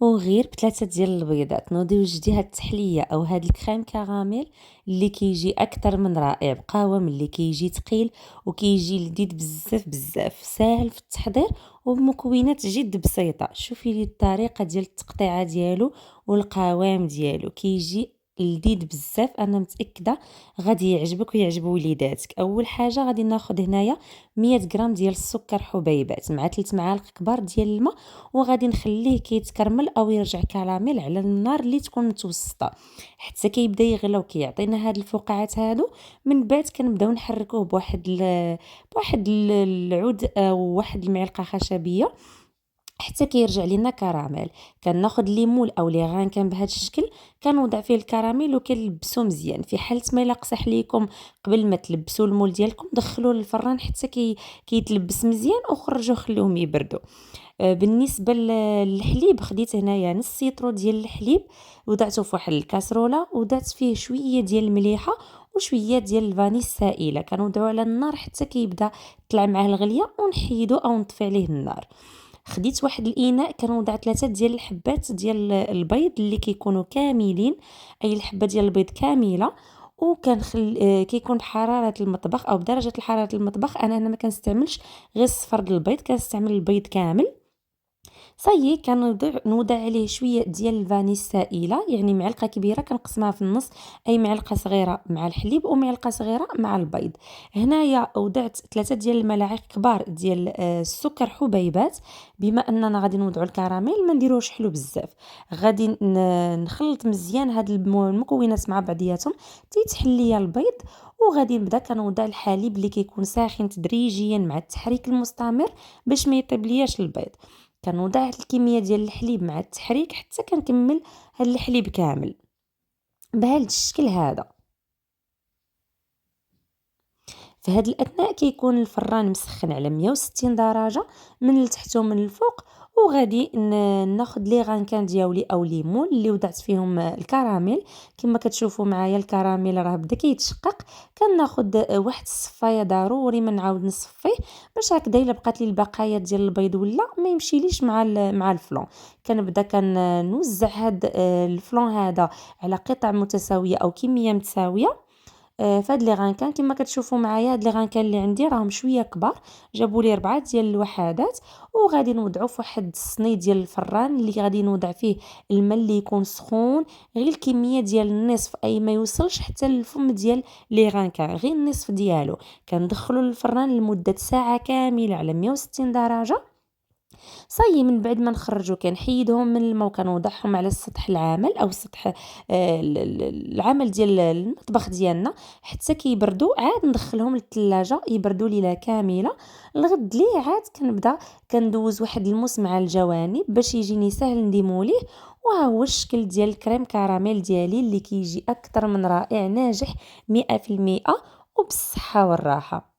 وغير بثلاثه ديال البيضات. نوضي وجدي هاد التحليه او هاد الكريم كراميل اللي كيجي اكثر من رائع، بقاوه ملي كيجي ثقيل وكيجي لذيذ بزاف بزاف، ساهل في التحضير وبمكونات جد بسيطه. شوفي لي الطريقه ديال التقطيعه ديالو والقوام ديالو كيجي لذيذ بزاف. انا متاكده غادي يعجبك ويعجب وليداتك. اول حاجه غادي ناخذ هنايا 100 غرام ديال السكر حبيبات مع 3 معالق كبار ديال الماء، وغادي نخليه كيتكرمل او يرجع كراميل على النار اللي تكون متوسطه حتى كيبدا يغلى وكيعطينا هاد الفقاعات هادو. من بعد كنبداو نحركوه بواحد العود او واحد المعلقه خشبيه حتى كيرجع لينا كراميل. كناخذ ليمون او لي غانكان بهذا الشكل، كنوضع فيه الكراميل وكنلبسو مزيان. في حاله ما الا قصح ليكم قبل ما تلبسوا المول ديالكم، دخلوه للفران حتى كيتلبس مزيان وخرجوه خليهم يبردوا. بالنسبه للحليب، خديت هنايا نص سيطرو ديال الحليب وضعته في واحد الكاسرونه، وضعت فيه شويه ديال المليحه وشويه ديال الفاني السائله. كنوضعوا على النار حتى كيبدا طلع معاه الغليه ونحيدو او نطفي عليه النار. خديت واحد الاناء كنوضع 3 ديال الحبات ديال البيض اللي كيكونوا كاملين، اي الحبه ديال البيض كامله. وكنخل كيكون بحراره المطبخ او بدرجه الحراره المطبخ. انا ما كنستعملش غير الصفر ديال البيض، كنستعمل البيض كامل. صايي نوضع عليه شويه ديال الفاني السائله، يعني معلقه كبيره كنقسمها في النص، اي معلقه صغيره مع الحليب ومعلقه صغيره مع البيض. هنايا وضعت 3 ديال الملاعق كبار ديال السكر حبيبات. بما اننا غادي نوضعوا الكراميل ما نديروهش حلو بزاف، غادي نخلط مزيان هاد المكونات مع بعضياتهم تيتحل ليا البيض. وغادي نبدا كنوضع الحليب اللي كيكون ساخن تدريجيا مع التحريك المستمر باش ما يطيب لياش البيض. كنوضع الكميه ديال الحليب مع التحريك حتى كنكمل هاد الحليب كامل بهذا الشكل هذا. في هاد الاثناء كيكون الفران مسخن على 160 درجه من التحت ومن الفوق. وغادي ناخذ لي غانكان ديالي او ليمون اللي وضعت فيهم الكراميل. كما كتشوفوا معايا الكراميل راه بدا كيتشقق. كناخذ واحد الصفايه ضروري ما نعاود نصفيه باش هكذا الا بقات لي البقايا ديال البيض ولا ما يمشيليش مع الفلون. كنبدا كنوزع هاد الفلون هذا على قطع متساويه او كميه متساويه. فهاد لي غانكان كما كتشوفوا معايا، هاد لي غانكان اللي عندي راهم شويه كبار، جابوا لي 4 ديال الوحدات. وغادي نوضعوا في واحد الصني ديال الفران اللي غادي نوضع فيه الماء اللي يكون سخون، غير الكميه ديال النصف، اي ما يوصلش حتى للفم ديال لي غانكان، غير النصف ديالو. كندخلوا للفران لمده ساعه كامله على 160 درجه. صايي من بعد ما نخرجو كنحيدهم من الماء وكنوضعهم على السطح العامل او السطح العمل ديال المطبخ ديالنا حتى كيبردوا. عاد ندخلهم للثلاجه يبردوا ليله كامله. الغد ليه عاد كنبدا كندوز واحد الموس مع الجوانب باش يجيني سهل نديمو ليه. وها هو الشكل ديال الكريم كراميل ديالي اللي كيجي اكثر من رائع، ناجح 100% وبالصحه والراحه.